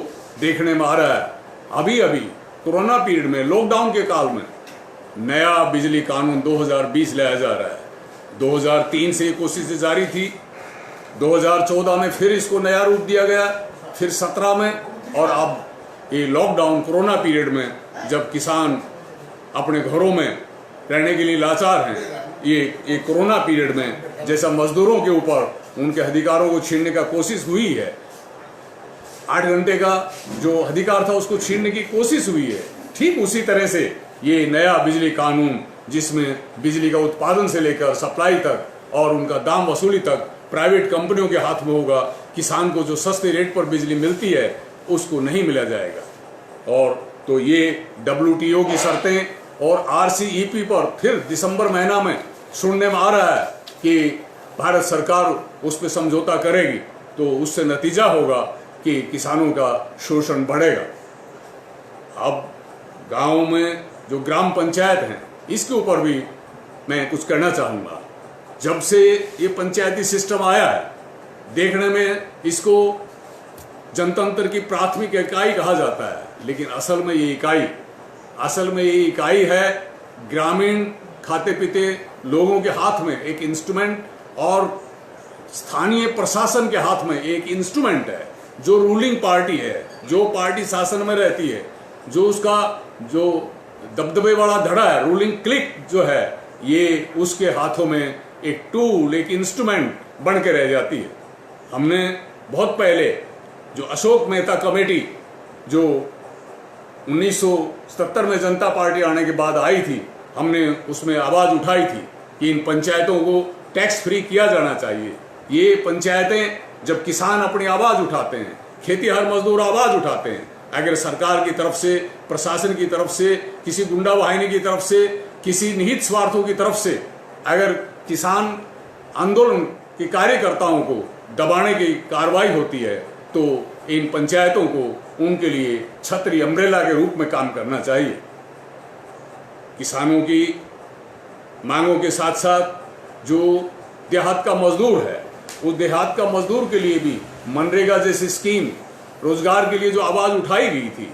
देखने में आ रहा है, अभी कोरोना पीरियड में, लॉकडाउन के काल में नया बिजली कानून 2020 लाया जा रहा है। 2003 से कोशिश जारी थी, 2014 में फिर इसको नया रूप दिया गया, फिर 17 में, और अब ये लॉकडाउन कोरोना पीरियड में जब किसान अपने घरों में रहने के लिए लाचार हैं, ये कोरोना पीरियड में जैसा मजदूरों के ऊपर उनके अधिकारों को छीनने का कोशिश हुई है, 8 घंटे का जो अधिकार था उसको छीनने की कोशिश हुई है, ठीक उसी तरह से ये नया बिजली कानून जिसमें बिजली का उत्पादन से लेकर सप्लाई तक और उनका दाम वसूली तक प्राइवेट कंपनियों के हाथ में होगा। किसान को जो सस्ते रेट पर बिजली मिलती है उसको नहीं मिला जाएगा। और तो ये WTO की शर्तें और RCEP पर फिर दिसंबर महीना में सुनने में आ रहा है कि भारत सरकार उस पर समझौता करेगी, तो उससे नतीजा होगा कि किसानों का शोषण बढ़ेगा। अब गांव में जो ग्राम पंचायत हैं इसके ऊपर भी मैं कुछ कहना चाहूँगा। जब से ये पंचायती सिस्टम आया है, देखने में इसको जनतंत्र की प्राथमिक इकाई कहा जाता है, लेकिन असल में ये इकाई है ग्रामीण खाते पीते लोगों के हाथ में एक इंस्ट्रूमेंट और स्थानीय प्रशासन के हाथ में एक इंस्ट्रूमेंट है। जो रूलिंग पार्टी है, जो पार्टी शासन में रहती है, जो उसका जो दबदबे वाला धड़ा है, रूलिंग क्लिक जो है, ये उसके हाथों में एक टूल, एक इंस्ट्रूमेंट बन के रह जाती है। हमने बहुत पहले जो अशोक मेहता कमेटी जो 1977 में जनता पार्टी आने के बाद आई थी, हमने उसमें आवाज उठाई थी कि इन पंचायतों को टैक्स फ्री किया जाना चाहिए। ये पंचायतें जब किसान अपनी आवाज उठाते हैं, खेतीहर मजदूर आवाज उठाते हैं, अगर सरकार की तरफ से, प्रशासन की तरफ से, किसी गुंडा वाहिनी की तरफ से, किसी निहित स्वार्थों की तरफ से अगर किसान आंदोलन के कार्यकर्ताओं को दबाने की कार्रवाई होती है, तो इन पंचायतों को उनके लिए छतरी, अम्ब्रेला के रूप में काम करना चाहिए। किसानों की मांगों के साथ साथ जो देहात का मजदूर है, उस देहात का मजदूर के लिए भी मनरेगा जैसी स्कीम, रोजगार के लिए जो आवाज उठाई गई थी,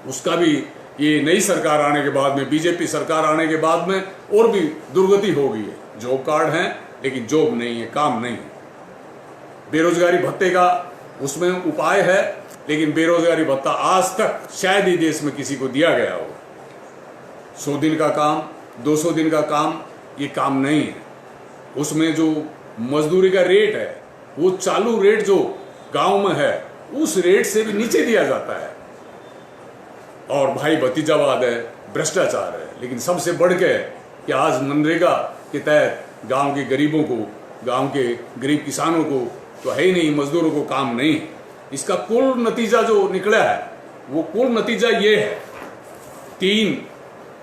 उसका भी ये नई सरकार आने के बाद में, बीजेपी सरकार आने के बाद में और भी दुर्गति हो गई है। जॉब कार्ड हैं लेकिन जॉब नहीं है, काम नहीं है। बेरोजगारी भत्ते का उसमें उपाय है, लेकिन बेरोजगारी भत्ता आज तक शायद ही देश में किसी को दिया गया हो। 100 दिन का काम, 200 दिन का काम, ये काम नहीं है। उसमें जो मजदूरी का रेट है वो चालू रेट जो गांव में है उस रेट से भी नीचे दिया जाता है। और भाई भतीजावाद है, भ्रष्टाचार है। लेकिन सबसे बढ़ के कि आज मनरेगा के तहत गांव के गरीबों को, गांव के गरीब किसानों को तो है ही नहीं, मजदूरों को काम नहीं है। इसका कुल नतीजा जो निकला है वो कुल नतीजा ये है, 3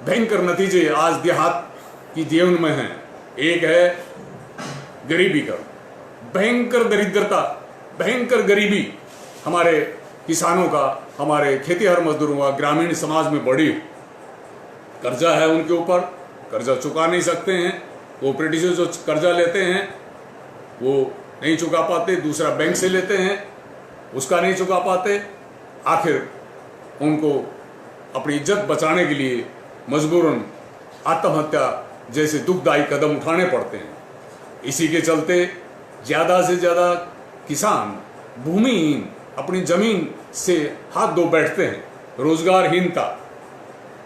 भयंकर नतीजे आज देहात की जीवन में हैं। एक है गरीबी का, भयंकर दरिद्रता, भयंकर गरीबी हमारे किसानों का, हमारे खेतीहर मजदूरों का, ग्रामीण समाज में बढ़ी। कर्जा है उनके ऊपर, कर्जा चुका नहीं सकते हैं। कोऑपरेटिव जो कर्जा लेते हैं वो नहीं चुका पाते, दूसरा बैंक से लेते हैं, उसका नहीं चुका पाते। आखिर उनको अपनी इज्जत बचाने के लिए मजबूरन आत्महत्या जैसे दुखदायी कदम उठाने पड़ते हैं। इसी के चलते ज़्यादा से ज़्यादा किसान भूमिहीन अपनी जमीन से हाथ धो बैठते हैं। रोजगारहीनता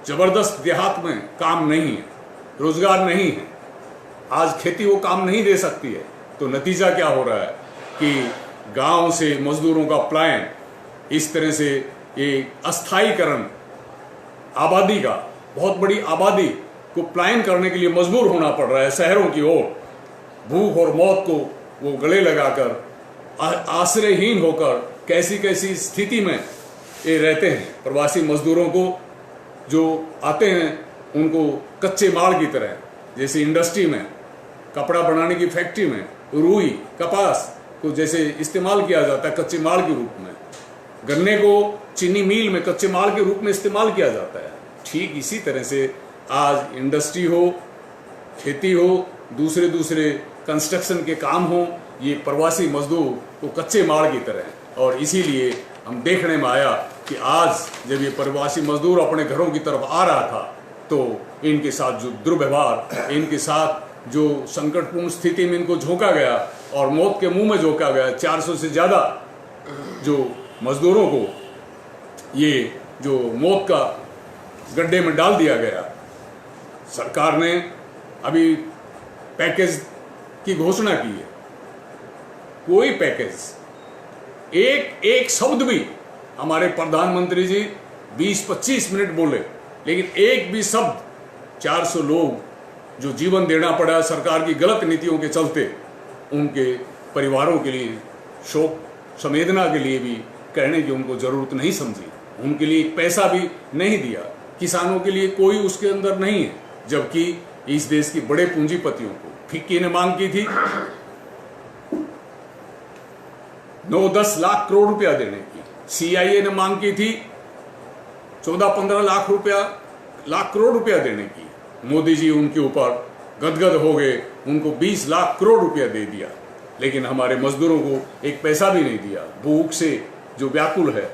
जबरदस्त, देहात में काम नहीं है, रोजगार नहीं है। आज खेती वो काम नहीं दे सकती है, तो नतीजा क्या हो रहा है कि गांव से मजदूरों का पलायन, इस तरह से एक अस्थायीकरण, आबादी का, बहुत बड़ी आबादी को पलायन करने के लिए मजबूर होना पड़ रहा है शहरों की ओर। भूख और मौत को वो गले लगाकर, आश्रयहीन होकर कैसी कैसी स्थिति में ये रहते हैं। प्रवासी मजदूरों को जो आते हैं उनको कच्चे माल की तरह, जैसे इंडस्ट्री में, कपड़ा बनाने की फैक्ट्री में रुई, कपास को जैसे इस्तेमाल किया जाता है कच्चे माल के रूप में, गन्ने को चीनी मिल में कच्चे माल के रूप में इस्तेमाल किया जाता है। ठीक इसी तरह से आज इंडस्ट्री हो, खेती हो, दूसरे दूसरे कंस्ट्रक्शन के काम हो, ये प्रवासी मजदूर को कच्चे माल की तरह है। और इसीलिए हम देखने में आया कि आज जब ये प्रवासी मजदूर अपने घरों की तरफ आ रहा था तो इनके साथ जो दुर्व्यवहार, इनके साथ जो संकटपूर्ण स्थिति में इनको झोंका गया और मौत के मुंह में झोंका गया, 400 से ज़्यादा जो मजदूरों को ये जो मौत का गड्ढे में डाल दिया गया। सरकार ने अभी पैकेज की घोषणा की है, कोई पैकेज, एक शब्द भी हमारे प्रधानमंत्री जी 20-25 मिनट बोले, लेकिन एक भी शब्द 400 लोग जो जीवन देना पड़ा सरकार की गलत नीतियों के चलते, उनके परिवारों के लिए शोक संवेदना के लिए भी कहने की उनको जरूरत नहीं समझी, उनके लिए पैसा भी नहीं दिया, किसानों के लिए कोई उसके अंदर नहीं है। जबकि इस देश के बड़े पूंजीपतियों को फिक्की ने मांग की थी 9-10 लाख करोड़ रुपया देने की, CIA ने मांग की थी 14-15 लाख करोड़ रुपया देने की। मोदी जी उनके ऊपर गदगद हो गए, उनको 20 लाख करोड़ रुपया दे दिया, लेकिन हमारे मजदूरों को एक पैसा भी नहीं दिया। भूख से जो व्याकुल है,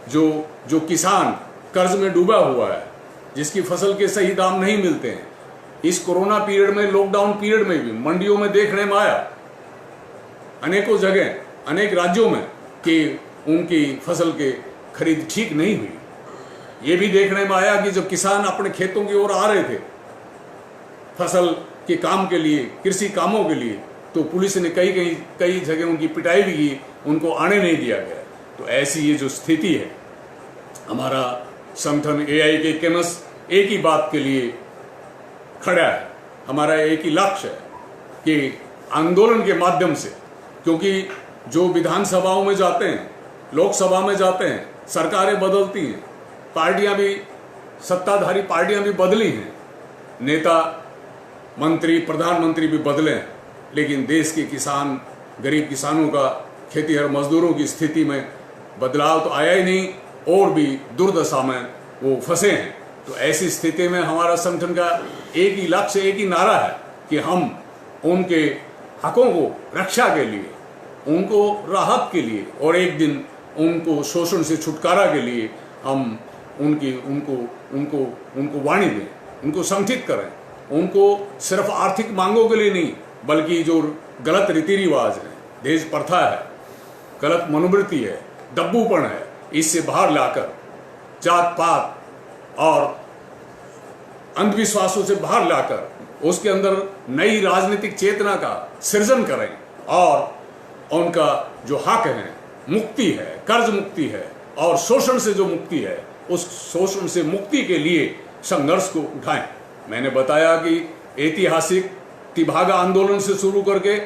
जो किसान कर्ज में डूबा हुआ है, जिसकी फसल के सही दाम नहीं मिलते हैं, इस कोरोना पीरियड में, लॉकडाउन पीरियड में भी मंडियों में देखने में आया अनेकों जगह, अनेक राज्यों में कि उनकी फसल के खरीद ठीक नहीं हुई। ये भी देखने में आया कि जब किसान अपने खेतों की ओर आ रहे थे फसल के काम के लिए, कृषि कामों के लिए, तो पुलिस ने कई जगह उनकी पिटाई भी की, उनको आने नहीं दिया गया। तो ऐसी ये जो स्थिति है, हमारा संगठन AIKMS एक ही बात के लिए खड़ा है, हमारा एक ही लक्ष्य है कि आंदोलन के माध्यम से, क्योंकि जो विधानसभाओं में जाते हैं, लोकसभा में जाते हैं, सरकारें बदलती हैं, पार्टियां भी, सत्ताधारी पार्टियां भी बदली हैं, नेता, मंत्री, प्रधानमंत्री भी बदले हैं, लेकिन देश के किसान, गरीब किसानों का, खेतीहर मजदूरों की स्थिति में बदलाव तो आया ही नहीं और भी दुर्दशा में वो फंसे हैं। तो ऐसी स्थिति में हमारा संगठन का एक ही लक्ष्य, एक ही नारा है कि हम उनके हकों को रक्षा के लिए, उनको राहत के लिए और एक दिन उनको शोषण से छुटकारा के लिए हम उनको वाणी दें, उनको संगठित करें, उनको सिर्फ आर्थिक मांगों के लिए नहीं, बल्कि जो गलत रीति रिवाज है, देश प्रथा है, गलत मनोवृत्ति है, डब्बूपन है, इससे बाहर लाकर, जात पात और अंधविश्वासों से बाहर लाकर उसके अंदर नई राजनीतिक चेतना का सृजन करें और उनका जो हक है, मुक्ति है, कर्ज मुक्ति है और शोषण से जो मुक्ति है, उस शोषण से मुक्ति के लिए संघर्ष को उठाएं। मैंने बताया कि ऐतिहासिक तिभागा आंदोलन से शुरू करके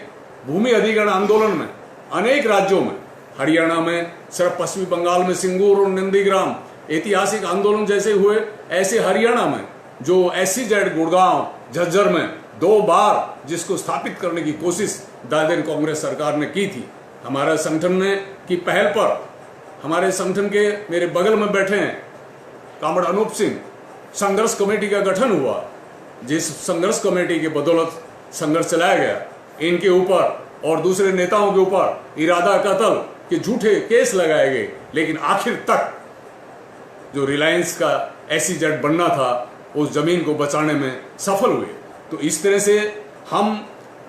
भूमि अधिग्रहण आंदोलन में अनेक राज्यों में, हरियाणा में, सिर्फ पश्चिमी बंगाल में सिंगूर और नंदीग्राम ऐतिहासिक आंदोलन जैसे हुए, ऐसे हरियाणा में जो SEZ गुड़गांव, झज्जर में 2 बार जिसको स्थापित करने की कोशिश दादन कांग्रेस सरकार ने की थी, हमारा संगठन ने की पहल पर, हमारे संगठन के मेरे बगल में बैठे हैं कामड़ अनूप सिंह, संघर्ष कमेटी का गठन हुआ, जिस संघर्ष कमेटी के बदौलत संघर्ष चलाया गया। इनके ऊपर और दूसरे नेताओं के ऊपर इरादा कत्ल के झूठे केस लगाए गए, लेकिन आखिर तक जो रिलायंस का SEZ बनना था, उस जमीन को बचाने में सफल हुए। तो इस तरह से हम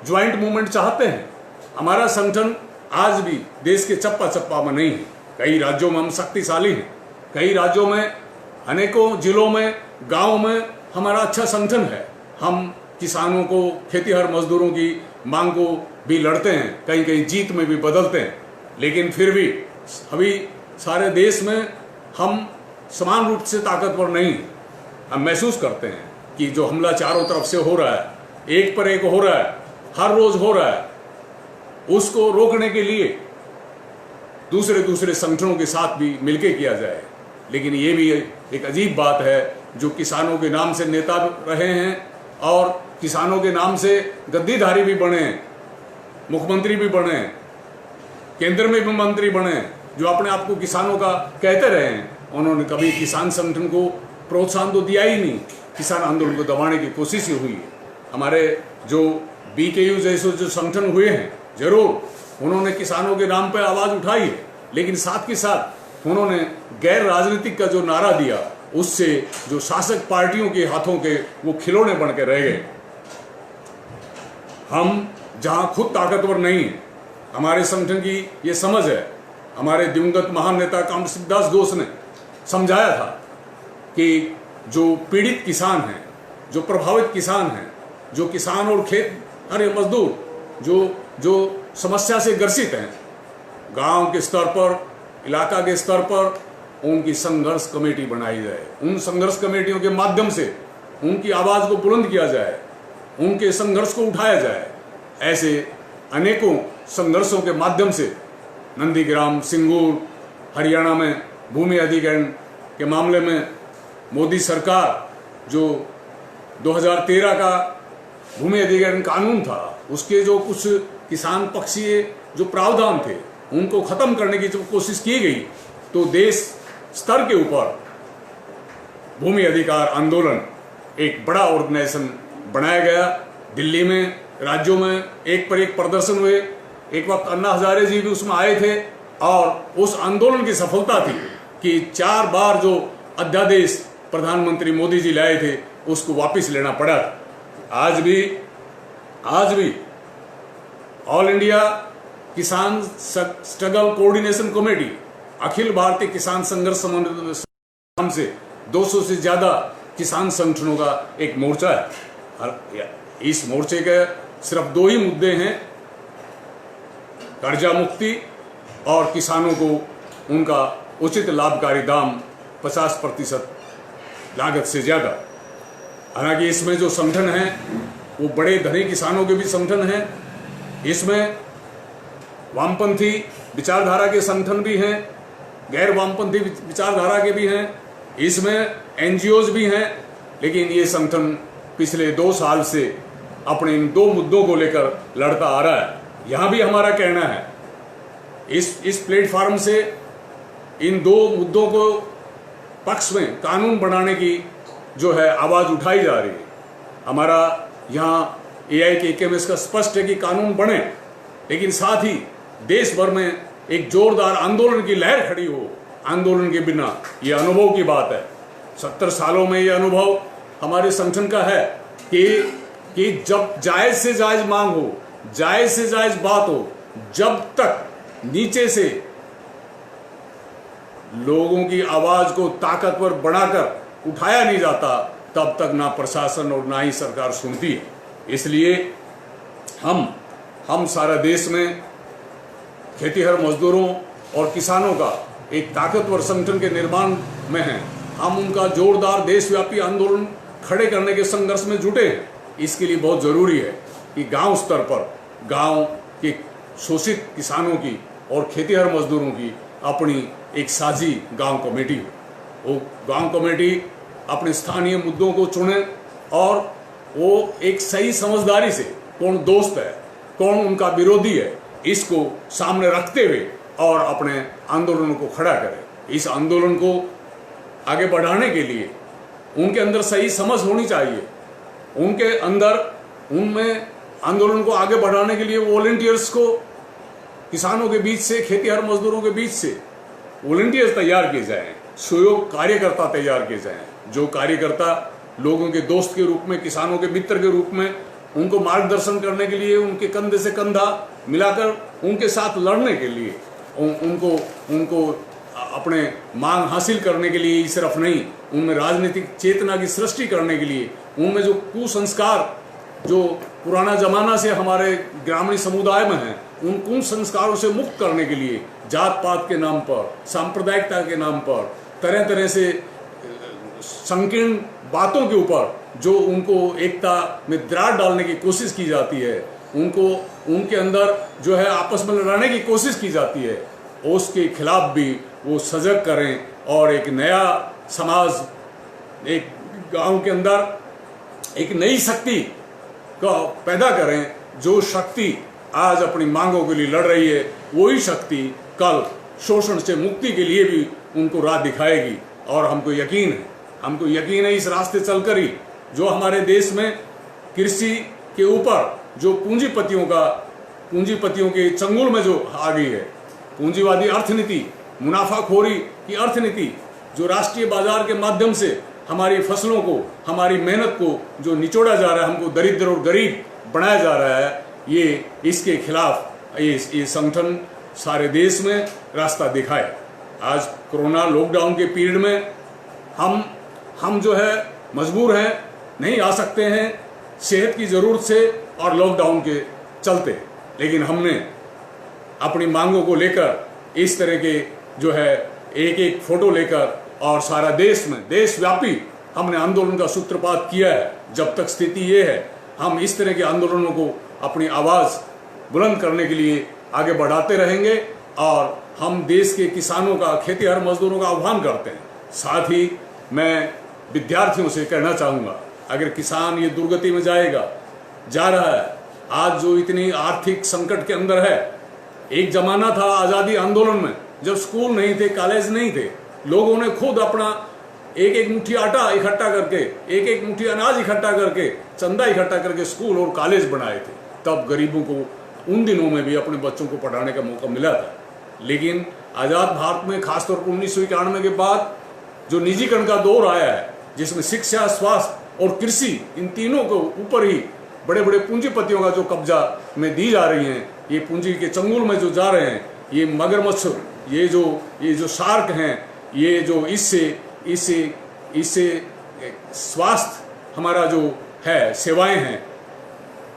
ज्वाइंट मूवमेंट चाहते हैं। हमारा संगठन आज भी देश के चप्पा चप्पा में नहीं है, कई राज्यों में हम शक्तिशाली हैं, कई राज्यों में, अनेकों जिलों में, गांव में हमारा अच्छा संगठन है। हम किसानों को, खेतीहर मजदूरों की मांग को भी लड़ते हैं, कहीं कहीं जीत में भी बदलते हैं, लेकिन फिर भी अभी सारे देश में हम समान रूप से ताकतवर नहीं हैं। हम महसूस करते हैं कि जो हमला चारों तरफ से हो रहा है, एक पर एक हो रहा है, हर रोज हो रहा है, उसको रोकने के लिए दूसरे संगठनों के साथ भी मिलकर किया जाए। लेकिन ये भी एक अजीब बात है, जो किसानों के नाम से नेता रहे हैं और किसानों के नाम से गद्दीधारी भी बने, मुख्यमंत्री भी बने, केंद्र में भी मंत्री बने, जो अपने आप को किसानों का कहते रहे हैं, उन्होंने कभी किसान संगठन को प्रोत्साहन तो दिया ही नहीं। किसान आंदोलन को दबाने की कोशिश ही हुई है। हमारे जो BKU जैसे जो संगठन हुए हैं, जरूर उन्होंने किसानों के नाम पर आवाज उठाई है, लेकिन साथ के साथ उन्होंने गैर राजनीतिक का जो नारा दिया, उससे जो शासक पार्टियों के हाथों के वो खिलौने बन के रह गए। हम जहां खुद ताकतवर नहीं है, हमारे संगठन की ये समझ है। हमारे दिवंगत महान नेता कामसिंह दास घोष ने समझाया था कि जो पीड़ित किसान हैं, जो प्रभावित किसान हैं, जो किसान और खेत अरे मजदूर जो समस्या से ग्रसित हैं, गांव के स्तर पर, इलाका के स्तर पर उनकी संघर्ष कमेटी बनाई जाए। उन संघर्ष कमेटियों के माध्यम से उनकी आवाज को बुलंद किया जाए, उनके संघर्ष को उठाया जाए। ऐसे अनेकों संघर्षों के माध्यम से नंदीग्राम, सिंगूर, हरियाणा में भूमि अधिग्रहण के मामले में मोदी सरकार जो 2013 का भूमि अधिग्रहण कानून था, उसके जो कुछ किसान पक्षीय जो प्रावधान थे, उनको खत्म करने की जब कोशिश की गई, तो देश स्तर के ऊपर भूमि अधिकार आंदोलन एक बड़ा ऑर्गेनाइजेशन बनाया गया। दिल्ली में, राज्यों में एक पर एक प्रदर्शन हुए। एक वक्त अन्ना हजारे जी भी उसमें आए थे, और उस आंदोलन की सफलता थी कि 4 बार जो अध्यादेश प्रधानमंत्री मोदी जी लाए थे, उसको वापस लेना पड़ा। आज भी ऑल इंडिया किसान struggle coordination committee, Akhil Bharatiya किसान संघर्ष समन्वय से 200 से ज्यादा किसान संगठनों का एक मोर्चा है। इस मोर्चे के सिर्फ 2 ही मुद्दे हैं, कर्जा मुक्ति और किसानों को उनका उचित लाभकारी दाम 50% लागत से ज्यादा। हालांकि इसमें जो संगठन हैं वो बड़े धनी किसानों के भी संगठन हैं, इसमें वामपंथी विचारधारा के संगठन भी हैं, गैर वामपंथी विचारधारा के भी हैं, इसमें NGOs भी हैं। लेकिन ये संगठन पिछले 2 साल से अपने इन 2 मुद्दों को लेकर लड़ता आ रहा है। यहां भी हमारा कहना है, इस प्लेटफॉर्म से इन 2 मुद्दों को पक्ष में कानून बनाने की जो है आवाज उठाई जा रही है। हमारा यहाँ AIKMS का स्पष्ट है कि कानून बने, लेकिन साथ ही देश भर में एक जोरदार आंदोलन की लहर खड़ी हो। आंदोलन के बिना ये अनुभव की बात है। 70 सालों में ये अनुभव हमारे संगठन का है कि जब जायज से जायज मांग हो, जायज से जायज बात हो, जब तक नीचे से लोगों की आवाज को ताकतवर बनाकर उठाया नहीं जाता, तब तक ना प्रशासन और ना ही सरकार सुनती है। इसलिए हम सारा देश में खेतीहर मजदूरों और किसानों का एक ताकतवर संगठन के निर्माण में हैं। हम उनका जोरदार देशव्यापी आंदोलन खड़े करने के संघर्ष में जुटे हैं। इसके लिए बहुत जरूरी है कि गांव स्तर पर गांव के शोषित किसानों की और खेतीहर मजदूरों की अपनी एक साझी गांव कमेटी हो। वो गांव कमेटी अपने स्थानीय मुद्दों को चुने और वो एक सही समझदारी से कौन दोस्त है, कौन उनका विरोधी है, इसको सामने रखते हुए और अपने आंदोलनों को खड़ा करें। इस आंदोलन को आगे बढ़ाने के लिए उनके अंदर सही समझ होनी चाहिए। उनके अंदर, उनमें आंदोलन को आगे बढ़ाने के लिए वॉलंटियर्स को किसानों के बीच से, खेतीहर मजदूरों के बीच से वॉलंटियर्स तैयार किए जाएं, सहयोग कार्यकर्ता तैयार किए जाएं, जो कार्यकर्ता लोगों के दोस्त के रूप में, किसानों के मित्र के रूप में उनको मार्गदर्शन करने के लिए, उनके कंधे से कंधा मिलाकर उनके साथ लड़ने के लिए, उनको अपने मांग हासिल करने के लिए सिर्फ नहीं, उनमें राजनीतिक चेतना की सृष्टि करने के लिए, उनमें जो कुसंस्कार जो पुराना जमाना से हमारे ग्रामीण समुदाय में है, उन कुसंस्कारों से मुक्त करने के लिए जात पात के नाम पर, सांप्रदायिकता के नाम पर, तरह तरह से संकीर्ण बातों के ऊपर जो उनको एकता में दरार डालने की कोशिश की जाती है, उनके अंदर जो है आपस में लड़ाने की कोशिश की जाती है, उसके खिलाफ भी वो सजग करें और एक नया समाज, एक गांव के अंदर एक नई शक्ति का पैदा करें। जो शक्ति आज अपनी मांगों के लिए लड़ रही है, वही शक्ति कल शोषण से मुक्ति के लिए भी उनको राह दिखाएगी। और हमको यकीन है इस रास्ते चलकर ही जो हमारे देश में कृषि के ऊपर जो पूंजीपतियों के चंगुल में जो आ गई है, पूंजीवादी अर्थनीति, मुनाफाखोरी की अर्थनीति, जो राष्ट्रीय बाजार के माध्यम से हमारी फसलों को, हमारी मेहनत को जो निचोड़ा जा रहा है, हमको दरिद्र और गरीब बनाया जा रहा है, ये इसके खिलाफ ये संगठन सारे देश में रास्ता दिखाए। आज कोरोना लॉकडाउन के पीरियड में हम जो है मजबूर हैं, नहीं आ सकते हैं सेहत की ज़रूरत से और लॉकडाउन के चलते, लेकिन हमने अपनी मांगों को लेकर इस तरह के जो है एक एक फोटो लेकर और सारा देशव्यापी हमने आंदोलन का सूत्रपात किया है। जब तक स्थिति ये है, हम इस तरह के आंदोलनों को अपनी आवाज़ बुलंद करने के लिए आगे बढ़ाते रहेंगे और हम देश के किसानों का, खेतीहर मजदूरों का आह्वान करते हैं। साथ ही मैं विद्यार्थियों से कहना चाहूँगा, अगर किसान ये दुर्गति में जा रहा है, आज जो इतनी आर्थिक संकट के अंदर है, एक जमाना था आज़ादी आंदोलन में जब स्कूल नहीं थे, कॉलेज नहीं थे, लोगों ने खुद अपना एक एक मुट्ठी आटा इकट्ठा करके, एक एक मुट्ठी अनाज इकट्ठा करके, चंदा इकट्ठा करके स्कूल और कॉलेज बनाए थे। तब गरीबों को उन दिनों में भी अपने बच्चों को पढ़ाने का मौका मिला था। लेकिन आज़ाद भारत में खासतौर पर 1991 के बाद जो निजीकरण का दौर आया है, जिसमें शिक्षा, स्वास्थ्य और कृषि, इन तीनों को ऊपर ही बड़े बड़े पूंजीपतियों का जो कब्जा में दी जा रही हैं, ये पूंजी के चंगुल में जो जा रहे हैं, ये मगरमच्छ, ये जो शार्क हैं, ये जो इससे स्वास्थ्य हमारा जो है, सेवाएं हैं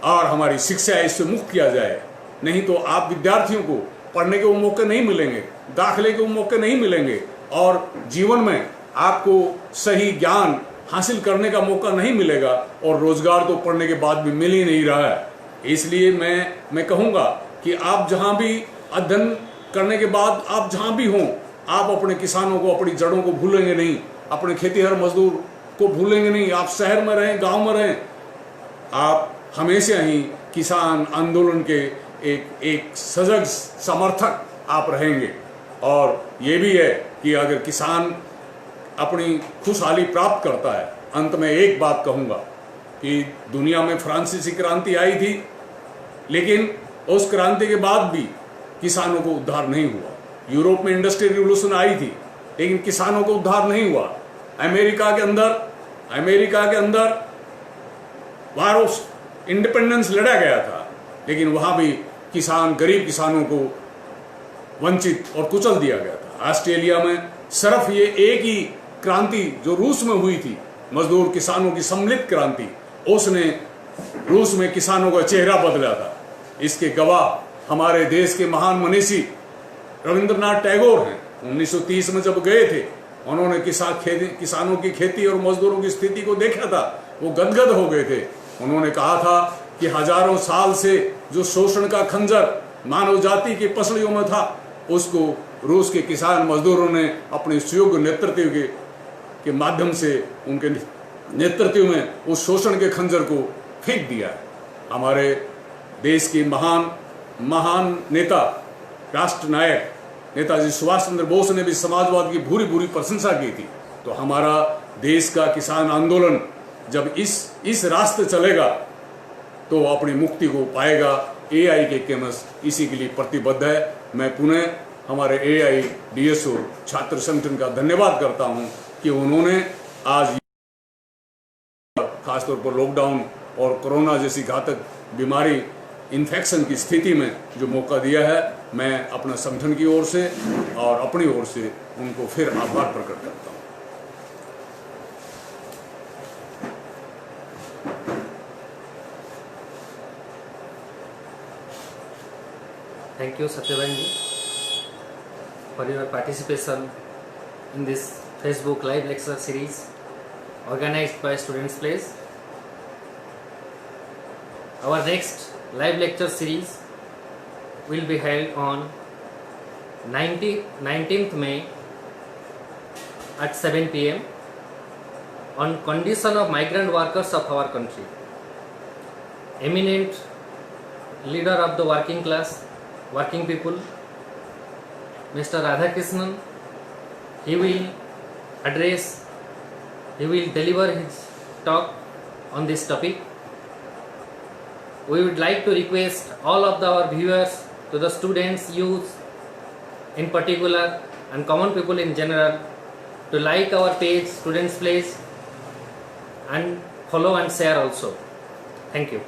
और हमारी शिक्षा है, इससे मुक्त किया जाए। नहीं तो आप विद्यार्थियों को पढ़ने के वो मौके नहीं मिलेंगे, दाखिले के वो मौके नहीं मिलेंगे और जीवन में आपको सही ज्ञान हासिल करने का मौका नहीं मिलेगा और रोजगार तो पढ़ने के बाद भी मिल ही नहीं रहा है। इसलिए मैं कहूँगा कि आप जहाँ भी अध्ययन करने के बाद आप जहाँ भी हों, आप अपने किसानों को, अपनी जड़ों को भूलेंगे नहीं, अपने खेतीहर मजदूर को भूलेंगे नहीं। आप शहर में रहें, गांव में रहें, आप हमेशा ही किसान आंदोलन के एक सजग समर्थक आप रहेंगे। और ये भी है कि अगर किसान अपनी खुशहाली प्राप्त करता है, अंत में एक बात कहूँगा कि दुनिया में फ्रांसीसी क्रांति आई थी, लेकिन उस क्रांति के बाद भी किसानों को उद्धार नहीं हुआ। यूरोप में इंडस्ट्रियल रिवॉल्यूशन आई थी, लेकिन किसानों को उद्धार नहीं हुआ। अमेरिका के अंदर वार ऑफ इंडिपेंडेंस लड़ा गया था, लेकिन वहाँ भी गरीब किसानों को वंचित और कुचल दिया गया था। ऑस्ट्रेलिया में सिर्फ ये एक ही क्रांति जो रूस में हुई थी, मजदूर किसानों की सम्मिलित क्रांति, उसने रूस में किसानों का चेहरा बदला था। इसके गवाह हमारे देश के महान मनीषी रविंद्रनाथ टैगोर हैं। 1930 में जब गए थे, उन्होंने किसानों की खेती और मजदूरों की स्थिति को देखा था, वो गदगद हो गए थे। उन्होंने कहा था कि हजारों साल से जो शोषण का खंजर मानव जाति की पसलियों में था, उसको रूस के किसान मजदूरों ने अपने सुयोग्य नेतृत्व के माध्यम से, उनके नेतृत्व में उस शोषण के खंजर को फेंक दिया है। हमारे देश के महान नेता, राष्ट्र नायक नेताजी सुभाष चंद्र बोस ने भी समाजवाद की भूरी भूरी प्रशंसा की थी। तो हमारा देश का किसान आंदोलन जब इस रास्ते चलेगा तो अपनी मुक्ति को पाएगा। AIKMS इसी के लिए प्रतिबद्ध है। मैं पुनः हमारे AIDSO छात्र संगठन का धन्यवाद करता हूं कि उन्होंने आज खासतौर पर लॉकडाउन और कोरोना जैसी घातक बीमारी, इन्फेक्शन की स्थिति में जो मौका दिया है। मैं अपना संगठन की ओर से और अपनी ओर से उनको फिर आभार प्रकट करता हूं। Thank you, Satyavan ji, for your participation in this Facebook live lecture series organized by Students Place. Our next live lecture series will be held on 19th May at 7 p.m. on condition of migrant workers of our country. Eminent leader of the working class, working people, Mr. Radhakrishnan. He will deliver his talk on this topic. We would like to request all of our viewers, to the students, youth in particular, and common people in general, to like our page, Students Place, and follow and share also. Thank you.